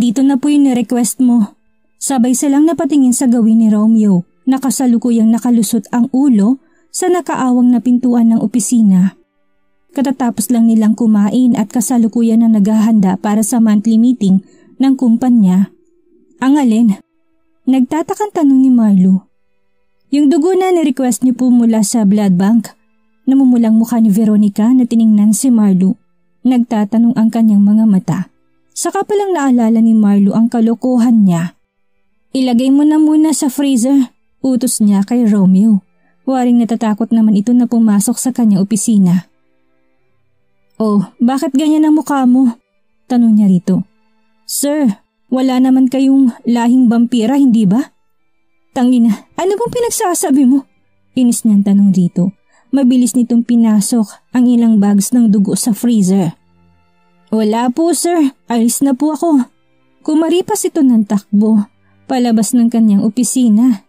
Nandito na po yung request mo. Sabay silang napatingin sa gawin ni Romeo. Nakasalukuyang nakalusot ang ulo sa nakaawang na pintuan ng opisina. Katatapos lang nilang kumain at kasalukuyan na naghahanda para sa monthly meeting ng kumpanya. Ang alin? Nagtatakang tanong ni Marlo. Yung dugo na ni-request niyo po mula sa blood bank. Namumulang mukha ni Veronica na tiningnan si Marlo. Nagtatanong ang kanyang mga mata. Saka palang naalala ni Marlo ang kalokohan niya. Ilagay mo na muna sa freezer, utos niya kay Romeo. Waring natatakot naman ito na pumasok sa kanyang opisina. Oh, bakit ganyan ang mukha mo? Tanong niya rito. Sir, wala naman kayong lahing vampira, hindi ba? Tangina, ano bang pinagsasabi mo? Inis niyang tanong rito. Mabilis nitong pinasok ang ilang bags ng dugo sa freezer. Wala po sir, alis na po ako. Kumaripas ito ng takbo, palabas ng kanyang opisina.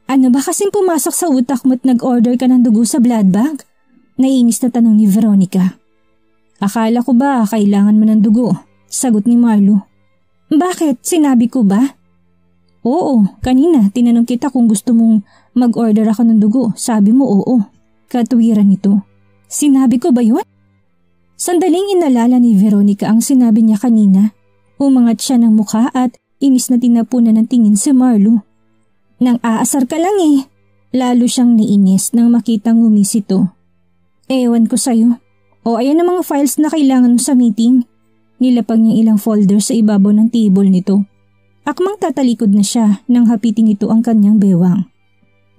Ano ba kasing pumasok sa utak mo't nag-order ka ng dugo sa blood bank? Naiinis na tanong ni Veronica. Akala ko ba kailangan mo ng dugo? Sagot ni Marlo. Bakit? Sinabi ko ba? Oo, kanina tinanong kita kung gusto mong mag-order ako ng dugo. Sabi mo oo. Katuwiran nito. Sinabi ko ba yun? Sandaling inalala ni Veronica ang sinabi niya kanina. Umangat siya ng mukha at inis na tinapunan ng tingin si Marlo. Nang aasar ka lang eh. Lalo siyang niinis nang makitang ngumis ito. Ewan ko sa'yo. O ayan ang mga files na kailangan mo sa meeting. Nilapag niya ilang folder sa ibabaw ng table nito. Akmang tatalikod na siya nang hapitin ito ang kanyang bewang.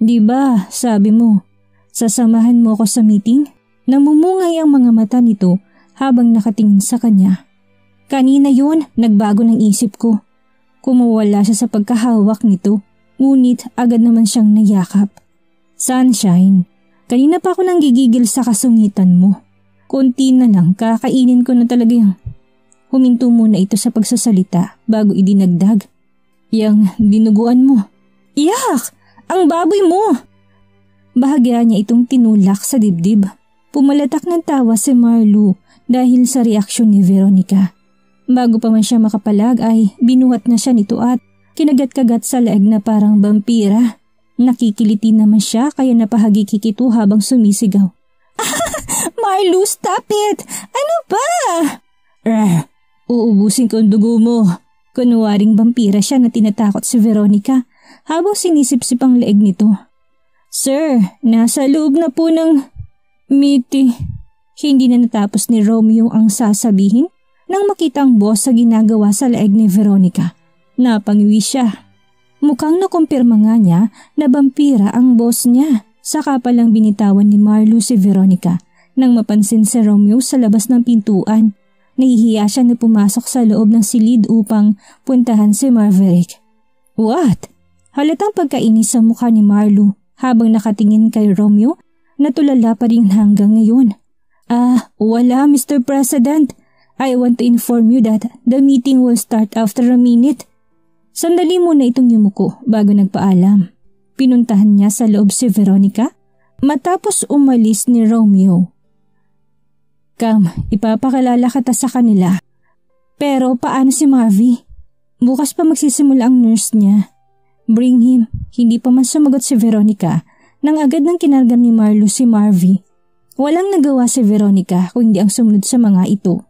Diba, sabi mo, sasamahan mo ako sa meeting? Namumungay ang mga mata nito habang nakatingin sa kanya. Kanina yun, nagbago ng isip ko. Kumawala siya sa pagkahawak nito, ngunit agad naman siyang nayakap. Sunshine, kanina pa ako nang gigigil sa kasungitan mo. Konti na lang, kakainin ko na talaga yung... Huminto muna ito sa pagsasalita bago idinagdag. Yang dinuguan mo. Iyak! Ang baboy mo! Bahagya niya itong tinulak sa dibdib. Pumalatak ng tawa si Marlo dahil sa reaksyon ni Veronica. Bago pa man siya makapalag ay binuhat na siya nito at kinagat-kagat sa leeg na parang vampira. Nakikiliti naman siya kaya napahagikik ito habang sumisigaw. Marlo, stop it! Ano ba? Uubusin ko ang dugo mo. Kunwaring vampira siya na tinatakot si Veronica habang sinisip-sip ang leeg nito. Sir, nasa loob na po ng meeting. Hindi na natapos ni Romeo ang sasabihin nang makita ang boss sa ginagawa sa leeg ni Veronica. Napangiwi siya. Mukhang nakumpirma nga niya na vampira ang boss niya. Saka palang binitawan ni Marlo si Veronica nang mapansin si Romeo sa labas ng pintuan. Nahihiya siya na pumasok sa loob ng silid upang puntahan si Maverick. What? Halatang pagkainis sa mukha ni Marlo habang nakatingin kay Romeo na tulala pa rin hanggang ngayon. Wala Mr. President. I want to inform you that the meeting will start after a minute. Sandali muna itong yumuko bago nagpaalam. Pinuntahan niya sa loob si Veronica matapos umalis ni Romeo. Cam, ipapakalala kita sa kanila. Pero paano si Marvy? Bukas pa magsisimula ang nurse niya. Bring him. Hindi pa man sumagot si Veronica nang agad nang kinarga ni Marlo si Marvy. Walang nagawa si Veronica kung hindi ang sumunod sa mga ito.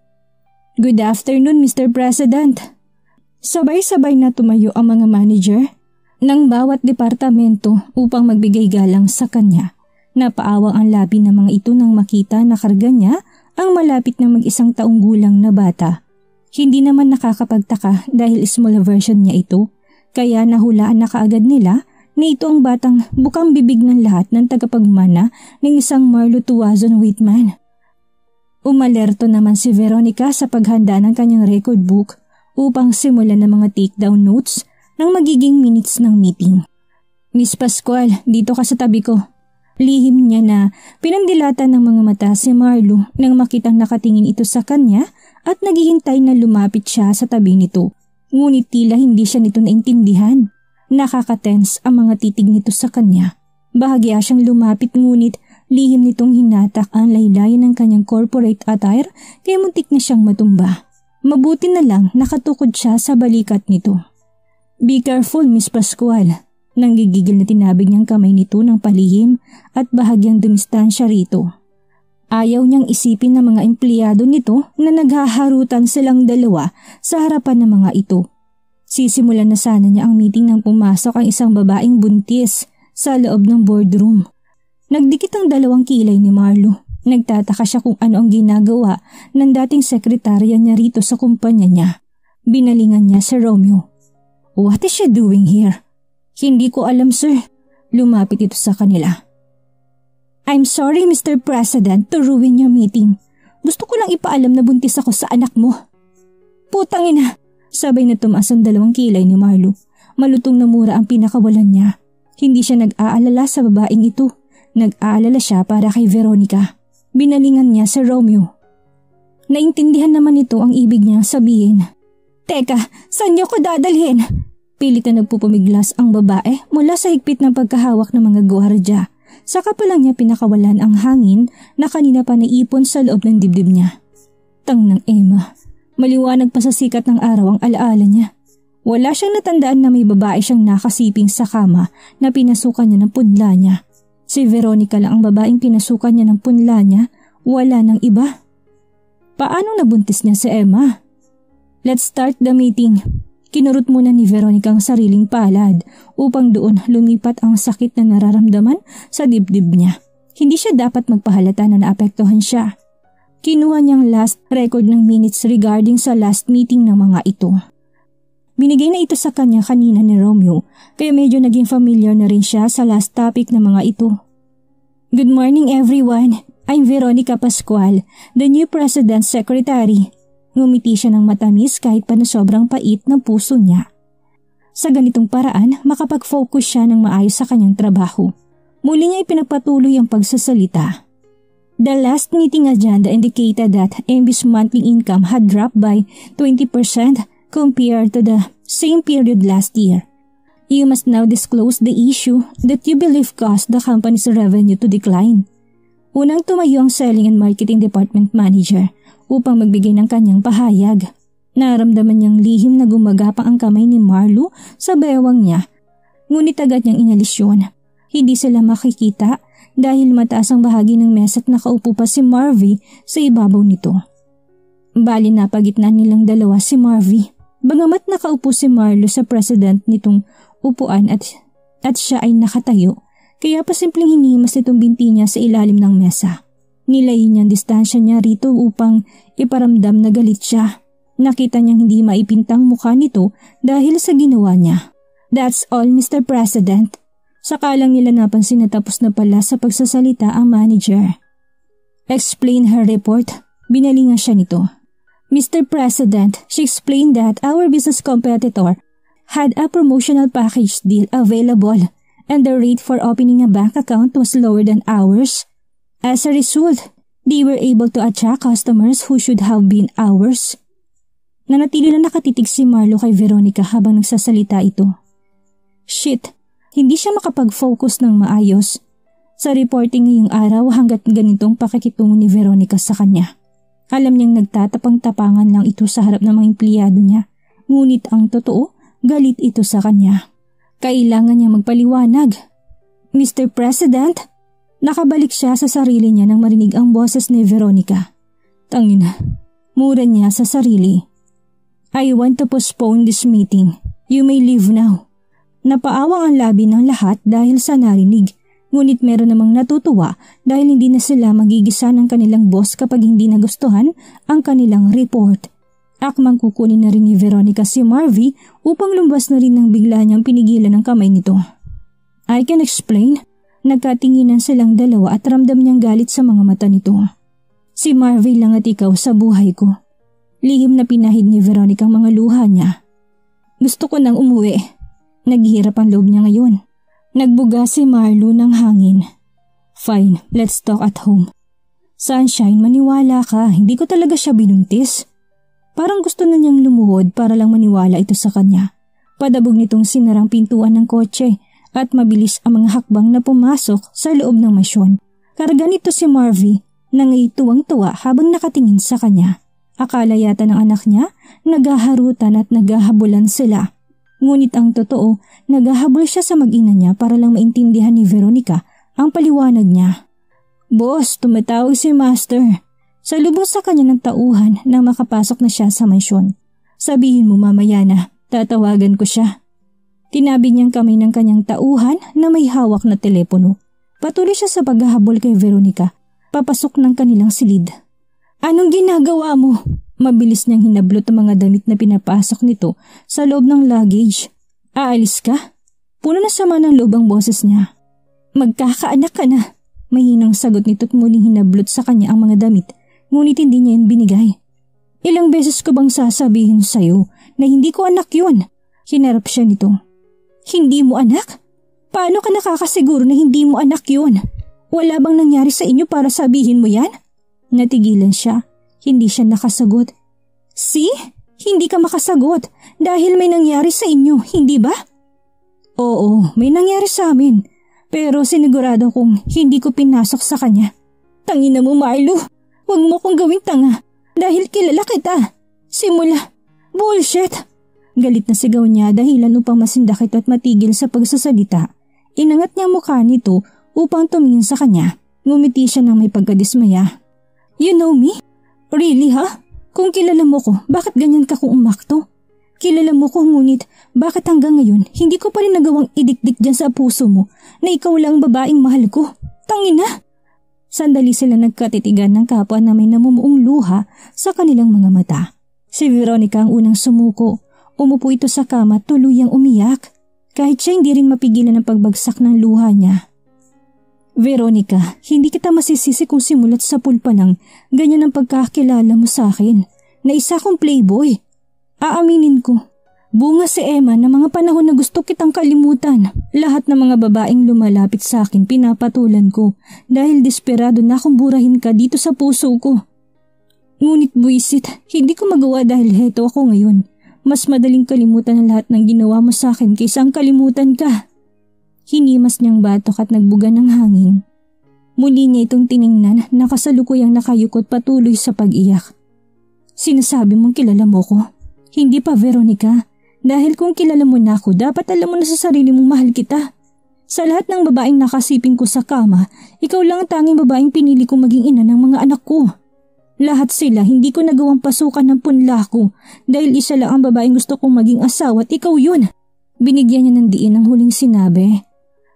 Good afternoon, Mr. President. Sabay-sabay na tumayo ang mga manager ng bawat departamento upang magbigay galang sa kanya. Napaawang ang labi ng mga ito nang makita na karga niya ang malapit na mag-isang taong gulang na bata. Hindi naman nakakapagtaka dahil small version niya ito, kaya nahulaan na kaagad nila na ito ang batang bukang bibig ng lahat ng tagapagmana ng isang Marlo Tuazon Whitman. Umalerto naman si Veronica sa paghanda ng kanyang record book upang simulan ng mga take-down notes ng magiging minutes ng meeting. Miss Pascual, dito ka sa tabi ko. Lihim niya na pinandilatan ng mga mata si Marlo nang makitang nakatingin ito sa kanya at naghihintay na lumapit siya sa tabi nito. Ngunit tila hindi siya nito naintindihan. Nakakatense ang mga titig nito sa kanya. Bahagya siyang lumapit ngunit lihim nitong hinatak ang laylayan ng kanyang corporate attire kaya muntik na siyang matumba. Mabuti na lang nakatukod siya sa balikat nito. Be careful, Miss Pascual. Nanggigigil na tinabig niyang kamay nito ng palihim at bahagyang dumistansya rito. Ayaw niyang isipin ng mga empleyado nito na naghaharutan silang dalawa sa harapan ng mga ito. Sisimulan na sana niya ang meeting nang pumasok ang isang babaeng buntis sa loob ng boardroom. Nagdikit ang dalawang kilay ni Marlo. Nagtataka siya kung ano ang ginagawa ng dating sekretarya niya rito sa kumpanya niya. Binalingan niya si Romeo. What is she doing here? Hindi ko alam, sir. Lumapit ito sa kanila. I'm sorry, Mr. President, to ruin your meeting. Gusto ko lang ipaalam na buntis ako sa anak mo. Putang ina! Sabay na tumaas ang dalawang kilay ni Marlo. Malutong na mura ang pinakawalan niya. Hindi siya nag-aalala sa babaeng ito. Nag-aalala siya para kay Veronica. Binalingan niya si Romeo. Naintindihan naman ito ang ibig niya sabihin. Teka, saan niyo ko dadalhin? Pilit na nagpupumiglas ang babae mula sa higpit ng pagkahawak ng mga gwardiya. Saka pa lang niya pinakawalan ang hangin na kanina pa naipon sa loob ng dibdib niya. Tang ng Emma. Maliwanag pa sa sikat ng araw ang alaala niya. Wala siyang natandaan na may babae siyang nakasiping sa kama na pinasukan niya ng punla niya. Si Veronica lang ang babaeng pinasukan niya ng punla niya, wala nang iba. Paano nabuntis niya si Emma? Let's start the meeting. Kinurot muna ni Veronica ang sariling palad upang doon lumipat ang sakit na nararamdaman sa dibdib niya. Hindi siya dapat magpahalata na naapektuhan siya. Kinuha niyang last record ng minutes regarding sa last meeting ng mga ito. Binigay na ito sa kanya kanina ni Romeo kaya medyo naging familiar na rin siya sa last topic ng mga ito. Good morning everyone. I'm Veronica Pascual, the new President's Secretary. Ngumiti siya ng matamis kahit pa na sobrang pait ng puso niya. Sa ganitong paraan, makapag-focus siya ng maayos sa kanyang trabaho. Muli niya ipinagpatuloy ang pagsasalita. The last meeting agenda indicated that MB's monthly income had dropped by 20% compared to the same period last year. You must now disclose the issue that you believe caused the company's revenue to decline. Unang tumayo ang Selling and Marketing Department Manager upang magbigay ng kanyang pahayag. Naramdaman niyang lihim na gumagapang ang kamay ni Marlo sa bewang niya. Ngunit agad niyang inalis yun. Hindi sila makikita dahil mataas ang bahagi ng mesa at nakaupo pa si Marvy sa ibabaw nito. Bali na pagitnaan nilang dalawa si Marvy. Bagamat nakaupo si Marlo sa president nitong upuan at siya ay nakatayo, kaya pa simpleng hinihimas nitong binti niya sa ilalim ng mesa. Nilayin niyang distansya niya rito upang iparamdam na galit siya. Nakita niyang hindi maipintang mukha nito dahil sa ginawa niya. That's all, Mr. President. Saka lang nila napansin na tapos na pala sa pagsasalita ang manager. Explain her report. Binalingan siya nito. Mr. President, she explained that our business competitor had a promotional package deal available and the rate for opening a bank account was lower than ours. As a result, they were able to attract customers who should have been ours. Nanatili na nakatitig si Marlo kay Veronica habang nagsasalita ito. Shit, hindi siya makapag-focus ng maayos sa reporting ngayong araw hanggat ganitong pakikitungo ni Veronica sa kanya. Alam niyang nagtatapang-tapangan lang ito sa harap ng mga empleyado niya, ngunit ang totoo, galit ito sa kanya. Kailangan niya magpaliwanag. Mr. President, nakabalik siya sa sarili niya nang marinig ang boses ni Veronica. Tangina, mura niya sa sarili. I want to postpone this meeting. You may leave now. Napaawang ang labi ng lahat dahil sa narinig. Ngunit meron namang natutuwa dahil hindi na sila magigisa ng kanilang boss kapag hindi nagustuhan ang kanilang report. Akmang kukunin na rin ni Veronica si Marvy upang lumbas na rin ng bigla niyang pinigilan ng kamay nito. I can explain. Nagkatinginan silang dalawa at ramdam niyang galit sa mga mata nito. Si Marvy lang at ikaw sa buhay ko. Lihim na pinahid ni Veronica ang mga luha niya. Gusto ko nang umuwi. Naghihirap ang loob niya ngayon. Nagbuga si Marlo ng hangin. Fine, let's talk at home. Sunshine, maniwala ka, hindi ko talaga siya binuntis. Parang gusto na niyang lumuhod para lang maniwala ito sa kanya. Padabog nitong sinarang pintuan ng kotse at mabilis ang mga hakbang na pumasok sa loob ng masyon. Karga nito si Marvy na ngaytuwang-tuwa habang nakatingin sa kanya. Akala yata ng anak niya, naghaharutan at naghahabulan sila. Ngunit ang totoo, naghahabol siya sa mag-ina niya para lang maintindihan ni Veronica ang paliwanag niya. Boss, tumatawag si Master. Salubong sa kanya ng tauhan nang makapasok na siya sa mansyon. Sabihin mo mamaya na, tatawagan ko siya. Tinabi niyang kamay ng kanyang tauhan na may hawak na telepono. Patuloy siya sa paghahabol kay Veronica, papasok ng kanilang silid. Anong ginagawa mo? Mabilis niyang hinablot ang mga damit na pinapasok nito sa loob ng luggage. Aalis ka? Puno na sama ng loob ang boses niya. Magkakaanak ka na. Mahinang sagot nito at muling hinablot sa kanya ang mga damit, ngunit hindi niya yun binigay. Ilang beses ko bang sasabihin sa'yo na hindi ko anak yun? Hinarap siya nito. Hindi mo anak? Paano ka nakakasiguro na hindi mo anak yun? Wala bang nangyari sa inyo para sabihin mo yan? Natigilan siya. Hindi siya nakasagot. See? Hindi ka makasagot dahil may nangyari sa inyo, hindi ba? Oo, may nangyari sa amin. Pero sinigurado kong hindi ko pinasok sa kanya. Tangina mo, Marlo. Huwag mo kong gawing tanga dahil kilala kita. Simula. Bullshit. Galit na sigaw niya dahilan upang masindakit at matigil sa pagsasalita. Inangat niya mukha nito upang tumingin sa kanya. Ngumiti siya ng may pagkadismaya. You know me? Really ha? Kung kilala mo ko, bakit ganyan ka kung umakto? Kilala mo ko ngunit bakit hanggang ngayon hindi ko pa rin nagawang idikdik dyan sa puso mo na ikaw lang babaeng mahal ko? Tangina! Sandali sila nagkatitigan ng kapwa na may namumuong luha sa kanilang mga mata. Si Veronica ang unang sumuko. Umupo ito sa kama at tuluyang umiyak. Kahit siya hindi rin mapigilan ang pagbagsak ng luha niya. Veronica, hindi kita masisisi kung simulat sa pool pa lang ganyan ang pagkakilala mo sa akin na isa kong playboy. Aaminin ko, bunga si Emma na mga panahon na gusto kitang kalimutan. Lahat ng mga babaeng lumalapit sa akin pinapatulan ko dahil desperado na akong burahin ka dito sa puso ko. Ngunit buisit, hindi ko magawa dahil heto ako ngayon. Mas madaling kalimutan ang lahat ng ginawa mo sa akin kaysa ang kalimutan ka. Hinimas niyang batok at nagbuga ng hangin. Muli niya itong tiningnan na kasalukuyang nakayukot patuloy sa pag-iyak. Sinasabi mong kilala mo ko? Hindi pa, Veronica. Dahil kung kilala mo na ako, dapat alam mo na sa sarili mong mahal kita. Sa lahat ng babaeng nakasiping ko sa kama, ikaw lang ang tanging babaeng pinili kong maging ina ng mga anak ko. Lahat sila hindi ko nagawang pasukan ng punla ko dahil isa lang ang babaeng gusto kong maging asawa at ikaw yun. Binigyan niya ng diin ang huling sinabi.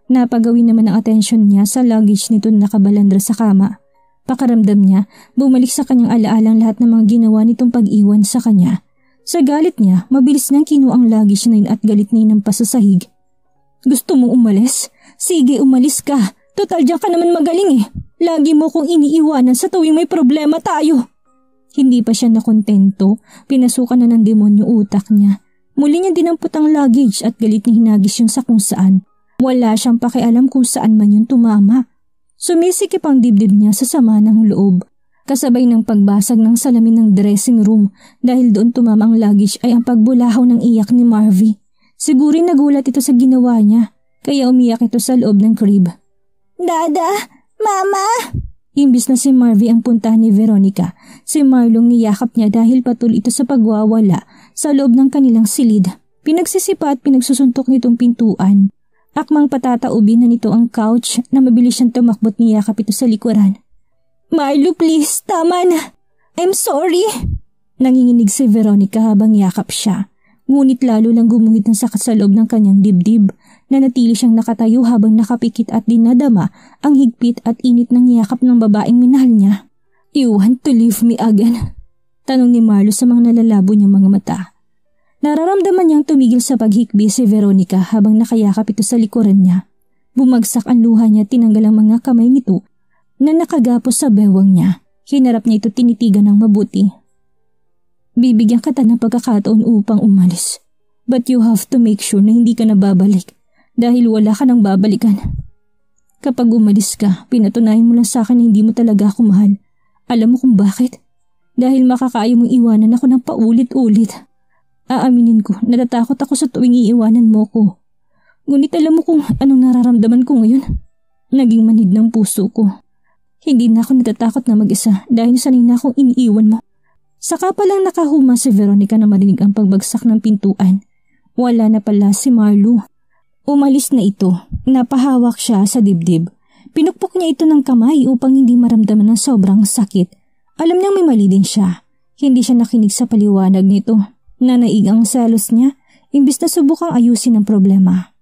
Napagawin naman ang atensyon niya sa luggage nito na nakabalandra sa kama. Pakaramdam niya, bumalik sa kanyang alaalang lahat ng mga ginawa nitong pag-iwan sa kanya. Sa galit niya, mabilis niyang kinuha ang luggage na yun at galit na inampas sa sahig. Gusto mong umalis? Sige, umalis ka. Total diyan ka naman magaling eh. Lagi mo kong iniiwanan sa tuwing may problema tayo. Hindi pa siya nakontento. Pinasukan na ng demonyo utak niya. Muli niya dinampot ang luggage at galit niya hinagis yun sa kung saan. Wala siyang pakialam kung saan man yun tumama. Sumisikip ang dibdib niya sa sama ng loob. Kasabay ng pagbasag ng salamin ng dressing room dahil doon tumama ang luggage ay ang pagbulahaw ng iyak ni Marvy. Siguro nagulat ito sa ginawa niya, kaya umiyak ito sa loob ng crib. Dada! Mama! Imbis na si Marvy ang puntahan ni Veronica, si Marlong niyakap niya dahil patuloy ito sa pagwawala sa loob ng kanilang silid. Pinagsisipa at pinagsusuntok nitong pintuan. Akmang patataubin na nito ang couch na mabilis siyang tumakbot niyakap ito sa likuran. Marlo, please, tama na. I'm sorry. Nanginginig si Veronica habang yakap siya. Ngunit lalo lang gumuhit ng sakit sa loob ng kanyang dibdib. Nanatili siyang nakatayo habang nakapikit at dinadama ang higpit at init ng yakap ng babaeng minahal niya. You want to leave me again? Tanong ni Marlo sa mga nalalabo niyang mga mata. Nararamdaman niyang tumigil sa paghikbi si Veronica habang nakayakap ito sa likuran niya. Bumagsak ang luha niya at tinanggal ang mga kamay nito na nakagapos sa bewang niya. Hinarap niya ito tinitigan ng mabuti. Bibigyan kita ng pagkakataon upang umalis. But you have to make sure na hindi ka na babalik dahil wala ka nang babalikan. Kapag umalis ka, pinatunayan mo lang sa akin na hindi mo talaga ako mahal. Alam mo kung bakit? Dahil makakaayaw mong iwanan ako ng paulit-ulit. Aaminin ko, natatakot ako sa tuwing iiwanan mo ko. Ngunit alam mo kung anong nararamdaman ko ngayon. Naging manhid ng puso ko. Hindi na ako natatakot na mag-isa dahil sanay na akong iniiwan mo. Saka palang nakahuma si Veronica na marinig ang pagbagsak ng pintuan. Wala na pala si Marlo. Umalis na ito. Napahawak siya sa dibdib. Pinukpok niya ito ng kamay upang hindi maramdaman ng sobrang sakit. Alam niyang may mali din siya. Hindi siya nakinig sa paliwanag nito. Nanaig ang selos niya, imbis na subukang ayusin ang problema.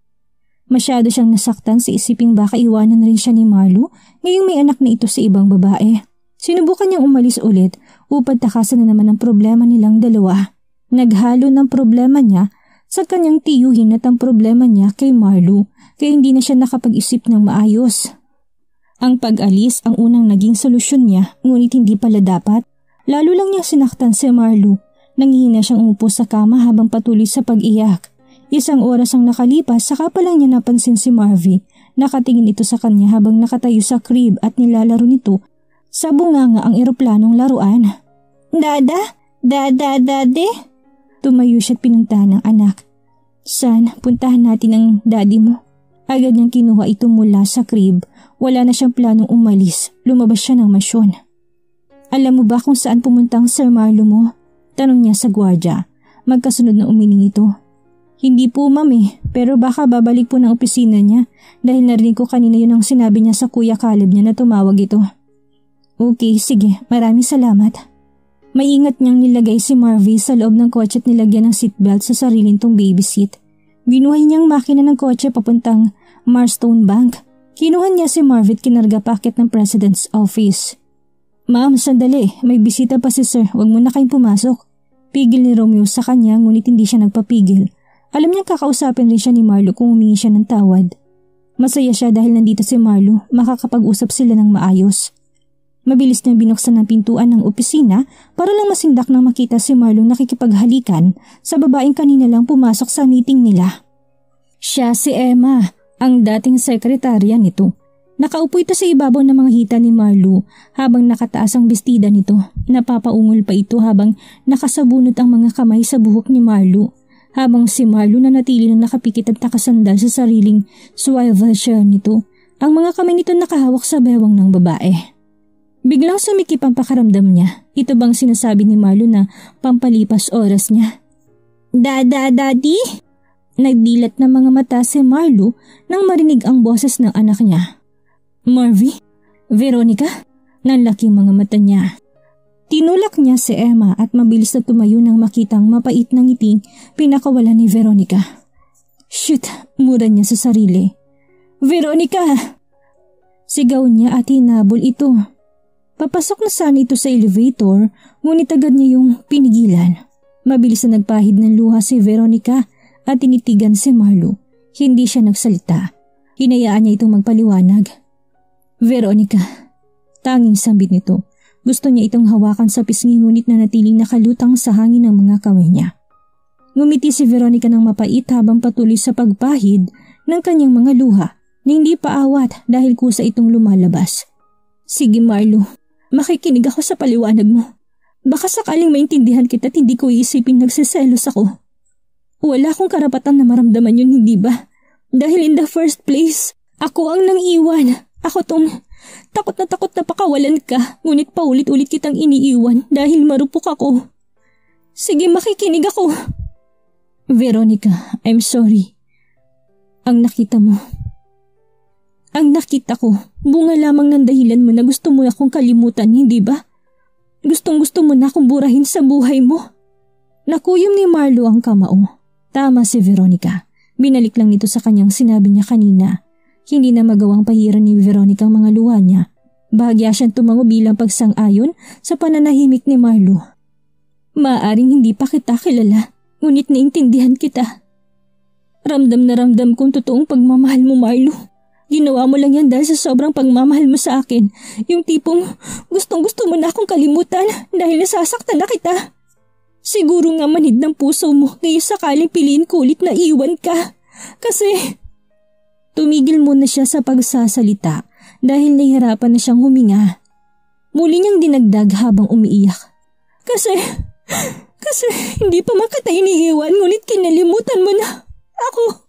Masyado siyang nasaktan sa isiping baka iwanan rin siya ni Marlo ngayong may anak na ito sa ibang babae. Sinubukan niyang umalis ulit upang takasan na naman ang problema nilang dalawa. Naghalo ng problema niya sa kanyang tiyuhin at ang problema niya kay Marlo kaya hindi na siya nakapag-isip ng maayos. Ang pag-alis ang unang naging solusyon niya ngunit hindi pala dapat. Lalo lang niya sinaktan si Marlo. Nanghihina siyang umupo sa kama habang patuloy sa pag-iyak. Isang oras ang nakalipas saka pa lang niya napansin si Marvy. Nakatingin ito sa kanya habang nakatayo sa crib at nilalaro nito sa bunganga ang eroplanong laruan. Dada? Dade? Tumayo siya at pinuntahan ng anak. San, puntahan natin ang daddy mo. Agad niyang kinuha ito mula sa crib. Wala na siyang planong umalis. Lumabas siya ng masyon. Alam mo ba kung saan pumunta ang Sir Marlo mo? Tanong niya sa gwardya. Magkasunod na umiling ito. Hindi po mami, pero baka babalik po ng opisina niya dahil narinig ko kanina yun ang sinabi niya sa Kuya Caleb niya na tumawag ito. Okay, sige, maraming salamat. Maingat niyang nilagay si Marvy sa loob ng kotse at nilagyan ng seatbelt sa sarili nitong baby seat. Binuhay niyang makina ng kotse papuntang Marstone Bank. Kinuha niya si Marvy at kinarga packet ng President's Office. Ma'am, sandali, may bisita pa si Sir, huwag mo na kayong pumasok. Pigil ni Romeo sa kanya ngunit hindi siya nagpapigil. Alam niyang kakausapin rin siya ni Marlo kung humingi siya ng tawad. Masaya siya dahil nandito si Marlo, makakapag-usap sila ng maayos. Mabilis niyang binuksan ang pintuan ng opisina para lang masindak nang makita si Marlo nakikipaghalikan sa babaeng kanina lang pumasok sa meeting nila. Siya si Emma, ang dating sekretarya nito. Nakaupo ito sa ibabaw ng mga hita ni Marlo habang nakataas ang bestida nito. Napapaungol pa ito habang nakasabunot ang mga kamay sa buhok ni Marlo. Habang si Marlo na natili na nakapikit at nakasandal sa sariling swivel chair nito, ang mga kamay nito nakahawak sa bewang ng babae. Biglang sumikip ang pakaramdam niya. Ito bang sinasabi ni Marlo na pampalipas oras niya? Daddy? Nagdilat na mga mata si Marlo nang marinig ang boses ng anak niya. Marvy? Veronica? Nanlaking mga mata niya. Tinulak niya si Emma at mabilis na tumayo nang makitang mapait na ngiting pinakawala ni Veronica. Shoot! Mura niya sa sarili. Veronica! Sigaw niya at hinabol ito. Papasok na sana ito sa elevator ngunit agad niya yung pinigilan. Mabilis na nagpahid ng luha si Veronica at tinitigan si Marlo. Hindi siya nagsalita. Hinayaan niya itong magpaliwanag. Veronica, tanging sambit nito. Gusto niya itong hawakan sa pisngi ngunit nanatiling nakalutang sa hangin ng mga kamay niya. Ngumiti si Veronica ng mapait habang patuloy sa pagpahid ng kanyang mga luha na hindi paawat dahil kusa itong lumalabas. Sige Marlo, makikinig ako sa paliwanag mo. Baka sakaling maintindihan kita at hindi ko iisipin nagsiselos ako. Wala akong karapatan na maramdaman yun, hindi ba? Dahil in the first place, ako ang nang-iwan. Ako tong takot na pakawalan ka, ngunit paulit-ulit kitang iniiwan dahil marupok ako. Sige, makikinig ako. Veronica, I'm sorry. Ang nakita ko, bunga lamang ng dahilan mo na gusto mo akong kalimutan, hindi ba? Gustong-gusto mo na akong burahin sa buhay mo. Nakuyom ni Marlo ang kamao. Tama si Veronica. Binalik lang nito sa kanyang sinabi niya kanina. Hindi na magawang pahiran ni Veronica ang mga luha niya. Bahagya siyang tumango bilang pagsang-ayon sa pananahimik ni Marlo. Maaring hindi pa kita kilala, ngunit naintindihan kita. Ramdam na ramdam kong totoong pagmamahal mo, Marlo. Ginawa mo lang yan dahil sa sobrang pagmamahal mo sa akin. Yung tipong gustong-gusto mo na akong kalimutan dahil nasasaktan na kita. Siguro nga manhid ng puso mo ngayon sakaling piliin ko ulit na iwan ka. Kasi... Tumigil muna siya sa pagsasalita dahil nahihirapan na siyang huminga. Muli niyang dinagdag habang umiiyak. Kasi hindi pa man kita iniiwan ngunit kinalimutan mo na ako.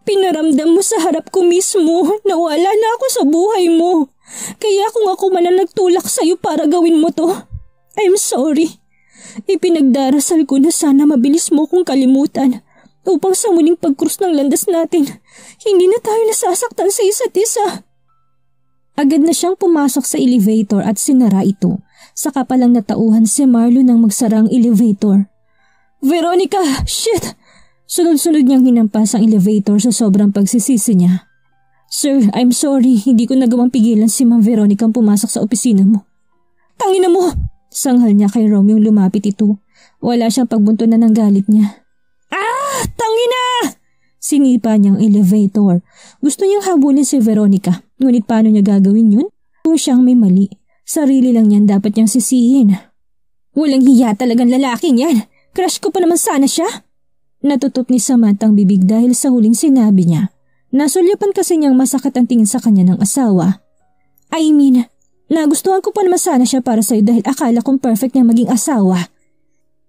Pinaramdam mo sa harap ko mismo na wala na ako sa buhay mo. Kaya kung ako man ang nagtulak sa'yo para gawin mo to, I'm sorry. Ipinagdarasal ko na sana mabilis mo kong kalimutan upang sa muling pagkrus ng landas natin, hindi na tayo nasasaktan sa isa't isa. Agad na siyang pumasok sa elevator at sinara ito. Saka palang natauhan si Marlo nang magsara ang elevator. Veronica! Shit! Sunod-sunod niyang hinampas ang elevator sa sobrang pagsisisi niya. Sir, I'm sorry. Hindi ko nagawang pigilan si Ma'am Veronica ang pumasok sa opisina mo. Tangina mo! Sanghal niya kay Romeo lumapit ito. Wala siyang pagbuntunan ng galit niya. Ah! Tangina! Sinipa niyang elevator. Gusto niyang habulin si Veronica. Ngunit paano niya gagawin yun? Kung siyang may mali, sarili lang niyan dapat niyang sisihin. Walang hiya talagang lalaki niyan. Crush ko pa naman sana siya. Natutup ni Samantha ang bibig dahil sa huling sinabi niya. Nasulyapan kasi niyang masakit ang tingin sa kanya ng asawa. I mean, nagustuhan ko pa naman sana siya para sa'yo dahil akala kong perfect niya maging asawa.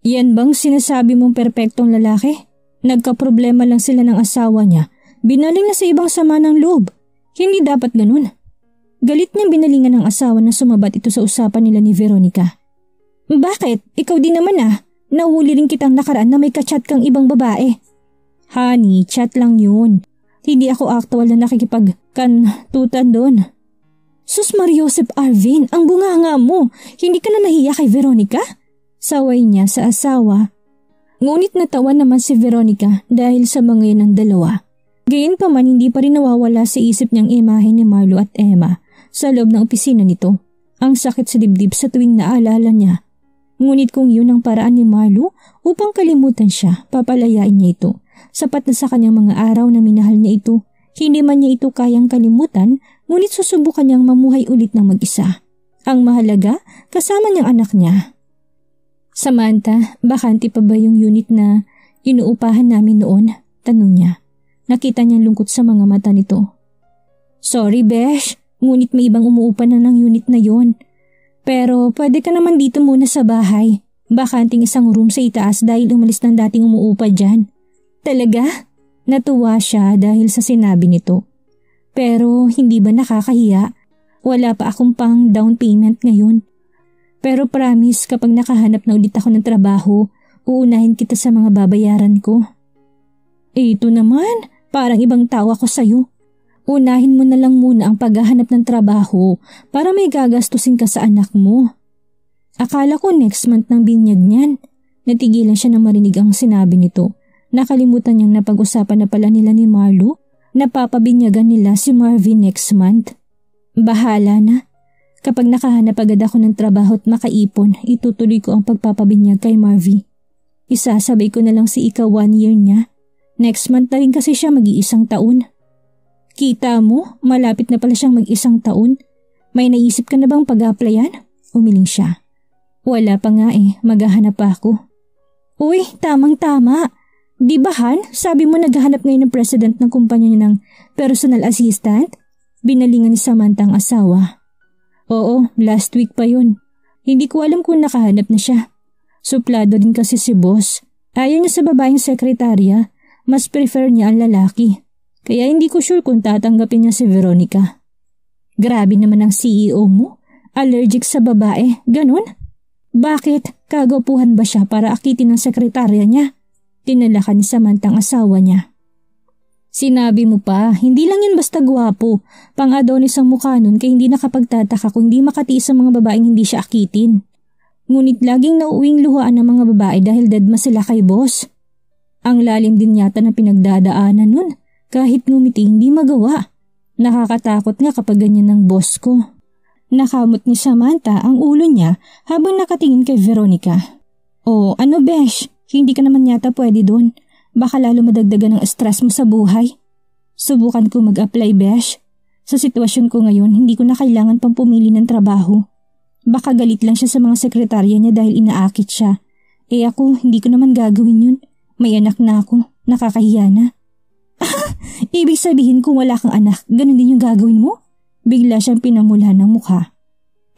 Yan bang sinasabi mong perpektong lalaki? Nagka-problema lang sila ng asawa niya. Binaling na sa ibang sama ng loob. Hindi dapat ganun. Galit niyang binalingan ng asawa na sumabat ito sa usapan nila ni Veronica. Bakit? Ikaw din naman ah. Nahuli rin kitang nakaraan na may kachat kang ibang babae. Honey, chat lang yun. Hindi ako actual na nakikipagkantutan doon. Sus Mariosep Arvin, ang bunganga mo. Hindi ka na nahiya kay Veronica? Saway niya sa asawa. Ngunit natawa naman si Veronica dahil sa mga yan ng dalawa. Gayunpaman hindi pa rin nawawala sa isip niyang imahe ni Marlo at Emma sa loob ng opisina nito. Ang sakit sa dibdib sa tuwing naalala niya. Ngunit kung yun ang paraan ni Marlo upang kalimutan siya, papalayain niya ito. Sapat na sa kanyang mga araw na minahal niya ito. Hindi man niya ito kayang kalimutan, ngunit susubukan niyang mamuhay ulit ng mag-isa. Ang mahalaga, kasama niyang anak niya. Samantha, bakante pa ba yung unit na inuupahan namin noon? Tanong niya. Nakita niyang lungkot sa mga mata nito. Sorry Besh, ngunit may ibang umuupa na ng unit na yon. Pero pwede ka naman dito muna sa bahay. Bakanting isang room sa itaas dahil umalis ng dating umuupa dyan. Talaga? Natuwa siya dahil sa sinabi nito. Pero hindi ba nakakahiya? Wala pa akong pang down payment ngayon. Pero promise kapag nakahanap na ulit ako ng trabaho, uunahin kita sa mga babayaran ko. Ito naman, parang ibang tao ako sa'yo. Unahin mo na lang muna ang paghahanap ng trabaho para may gagastusin ka sa anak mo. Akala ko next month ng binyag niyan. Natigilan siya na marinig ang sinabi nito. Nakalimutan niyang napag-usapan na pala nila ni Marlo. Napapabinyagan nila si Marvin next month. Bahala na. Kapag nakahanap agad ako ng trabaho at makaipon, itutuloy ko ang pagpapabinyag kay Marvin. Isasabay ko na lang si ika 1 year niya. Next month na rin kasi siya mag-iisang taon. Kita mo, malapit na pala siyang mag-isang taon. May naisip ka na bang pag-applyan? Umiling siya. Wala pa nga maghahanap pa ako. Uy, tamang-tama. Di ba Han, sabi mo naghahanap ngayon ng president ng kumpanya niya ng personal assistant? Binalingan ni Samantha ang asawa. Oo, last week pa yun. Hindi ko alam kung nakahanap na siya. Suplado din kasi si boss. Ayaw niya sa babaeng sekretarya. Mas prefer niya ang lalaki. Kaya hindi ko sure kung tatanggapin niya si Veronica. Grabe naman ang CEO mo. Allergic sa babae, ganun? Bakit? Kagapuhan ba siya para akitin ng sekretarya niya? Tinalakan ni Samantha ang asawa niya. Sinabi mo pa, hindi lang yun basta gwapo. Pang-Adonis ang mukha nun kaya hindi nakapagtataka kung hindi makatiis ang mga babaeng hindi siya akitin. Ngunit laging nauuwing luhaan ng mga babae dahil dadma sila kay boss. Ang lalim din yata na pinagdadaanan nun. Kahit ngumiti hindi magawa. Nakakatakot nga kapag ganyan ng boss ko. Nakamot ni Samantha ang ulo niya habang nakatingin kay Veronica. Oh, ano besh? Hindi ka naman yata pwede doon. Baka lalo madagdagan ng stress mo sa buhay. Subukan ko mag-apply besh. Sa sitwasyon ko ngayon, hindi ko na kailangan pang pumili ng trabaho. Baka galit lang siya sa mga sekretarya niya dahil inaakit siya. Ako, hindi ko naman gagawin yun. May anak na ako. Nakakahiya na. Ibig sabihin kung wala kang anak, ganun din yung gagawin mo? Bigla siyang pinamula ng mukha.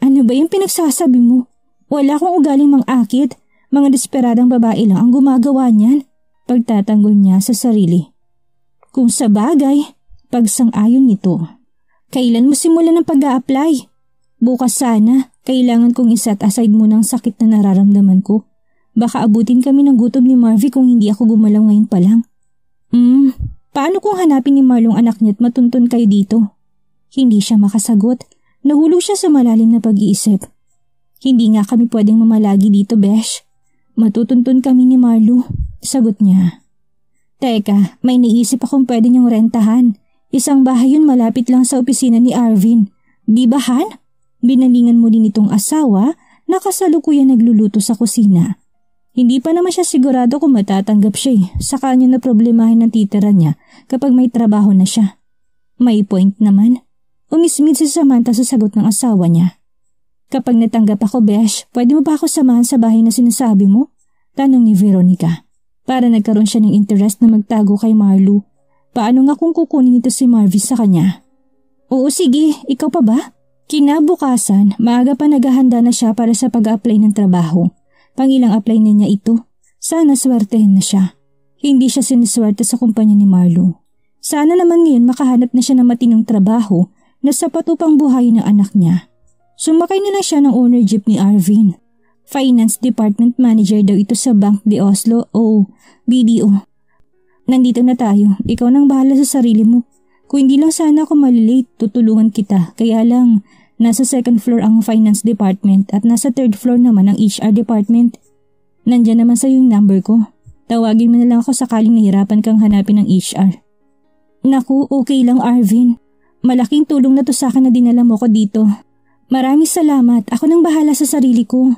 Ano ba yung pinagsasabi mo? Wala akong ugaling mang-akit. Mga desperadang babae lang ang gumagawa niyan. Pagtatanggol niya sa sarili. Kung sa bagay, pagsang-ayon nito. Kailan mo simulan ng pag-a-apply? Bukas sana, kailangan kong iset aside muna ang sakit na nararamdaman ko. Baka abutin kami ng gutom ni Marvy kung hindi ako gumalaw ngayon pa lang. Paano kung hanapin ni Marlong anak niya at matuntun kayo dito? Hindi siya makasagot. Nahulog siya sa malalim na pag-iisip. Hindi nga kami pwedeng mamalagi dito, Besh. Matutuntun kami ni Marlo, sagot niya. Teka, may naisip akong pwede niyong rentahan. Isang bahay yun malapit lang sa opisina ni Arvin. Di ba, Han? Binalingan mo din itong asawa na kasalukuyan nagluluto sa kusina. Hindi pa naman siya sigurado kung matatanggap siya sa kanya na problemahin ng titira niya kapag may trabaho na siya. May point naman. Umismid si Samantha sa sagot ng asawa niya. Kapag natanggap ako, Besh, pwede mo ba ako samahan sa bahay na sinasabi mo? Tanong ni Veronica. Para nagkaroon siya ng interest na magtago kay Marlo. Paano nga kung kukunin ito si Marvy sa kanya? Oo sige, ikaw pa ba? Kinabukasan, maaga pa naghahanda na siya para sa pag-a-apply ng trabaho. Pangilang apply na niya ito. Sana swertehin na siya. Hindi siya siniswerte sa kumpanya ni Marlo. Sana naman ngayon makahanap na siya ng matinong trabaho na sapat upang buhayin ng anak niya. Sumakay na lang siya ng owner jeep ni Arvin. Finance Department Manager daw ito sa Bank de Oslo o BDO. Nandito na tayo. Ikaw nang bahala sa sarili mo. Kung hindi lang sana ako malilate, tutulungan kita. Kaya lang, nasa second floor ang Finance Department at nasa third floor naman ang HR Department. Nandyan naman sa yung number ko. Tawagin mo na lang ako sakaling nahirapan kang hanapin ng HR. Naku, okay lang Arvin. Malaking tulong na to sa akin na dinala mo ko dito. Maraming salamat. Ako nang bahala sa sarili ko.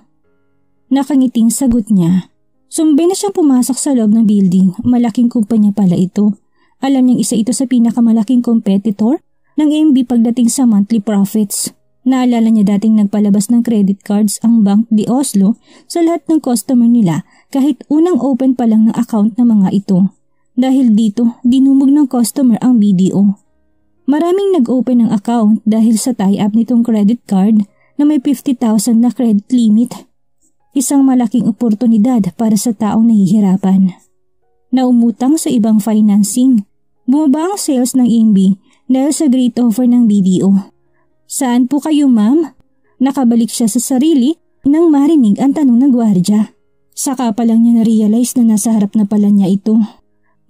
Nakangiting sagot niya. Sumbay na siyang pumasok sa loob ng building. Malaking kumpanya pala ito. Alam niyang isa ito sa pinakamalaking competitor ng AMB pagdating sa monthly profits. Naalala niya dating nagpalabas ng credit cards ang Bank de Oslo sa lahat ng customer nila kahit unang open pa lang ng account ng mga ito. Dahil dito, dinumog ng customer ang BDO. Maraming nag-open ng account dahil sa tie-up nitong credit card na may 50,000 na credit limit. Isang malaking oportunidad para sa taong nahihirapan. Naumutang sa ibang financing. Bumaba ang sales ng AMB dahil sa great offer ng BDO. Saan po kayo, ma'am? Nakabalik siya sa sarili nang marinig ang tanong ng gwardya. Saka pa lang niya na-realize na nasa harap na pala niya ito.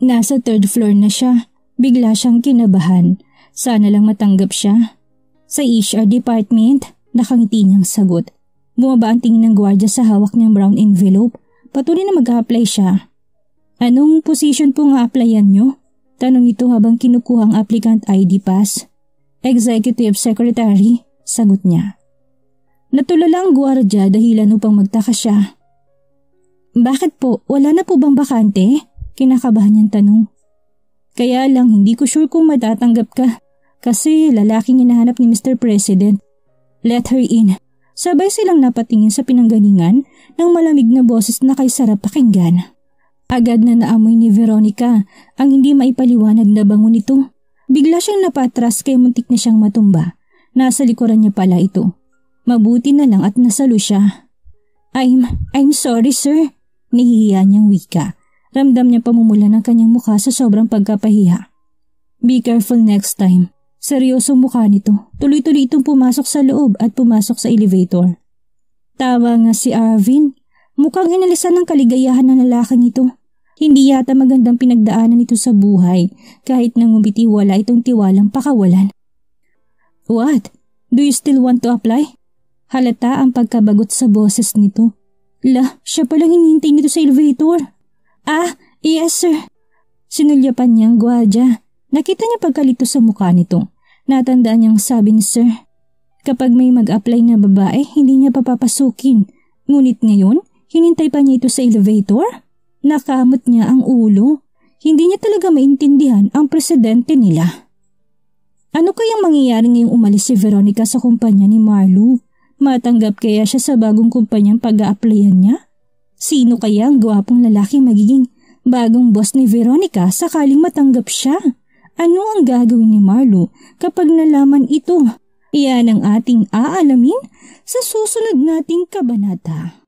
Nasa third floor na siya. Bigla siyang kinabahan. Sana lang matanggap siya. Sa HR department, nakangiti niyang sagot. Bumaba ang tingin ng gwardya sa hawak niyang brown envelope. Patuloy na mag-a-apply siya. Anong position po nga applyan niyo? Tanong nito habang kinukuha ang applicant ID pass. Executive Secretary, sagot niya. Natulala ang gwardya dahilan upang magtaka siya. Bakit po? Wala na po bang bakante? Kinakabahan niyang tanong. Kaya lang hindi ko sure kung matatanggap ka. Kasi lalaking hinahanap ni Mr. President. Let her in. Sabay silang napatingin sa pinanggalingan ng malamig na boses na kay sarap pakinggan. Agad na naamoy ni Veronica ang hindi maipaliwanag na bango nito. Bigla siyang napatras kaya muntik na siyang matumba. Nasa likuran niya pala ito. Mabuti na lang at nasalo siya. I'm sorry sir. Nahihiya niyang wika. Ramdam niya pamumula ng kanyang mukha sa sobrang pagkapahiya. Be careful next time. Seryosong mukha nito. Tuloy-tuloy itong pumasok sa loob at pumasok sa elevator. Tawa nga si Arvin. Mukhang inalisan ng kaligayahan ng lalaking ito. Hindi yata magandang pinagdaanan ito sa buhay kahit nang umitiwala itong tiwalang pakawalan. What? Do you still want to apply? Halata ang pagkabagot sa boses nito. Siya palang hinihintay nito sa elevator. Yes sir. Sinulyapan niyang gwardya. Nakita niya pagkalito sa mukha nito. Natandaan niyang sabi ni sir. Kapag may mag-apply na babae, hindi niya papapasukin. Ngunit ngayon, hinintay pa niya ito sa elevator? Nakamot niya ang ulo. Hindi niya talaga maintindihan ang presidente nila. Ano kayang mangyayari ngayong umalis si Veronica sa kumpanya ni Marlo? Matanggap kaya siya sa bagong kumpanyang pag-a-applyan niya? Sino kaya ang gwapong lalaki magiging bagong boss ni Veronica sakaling matanggap siya? Ano ang gagawin ni Marlo kapag nalaman ito? Iyan ang ating aalamin sa susunod nating kabanata.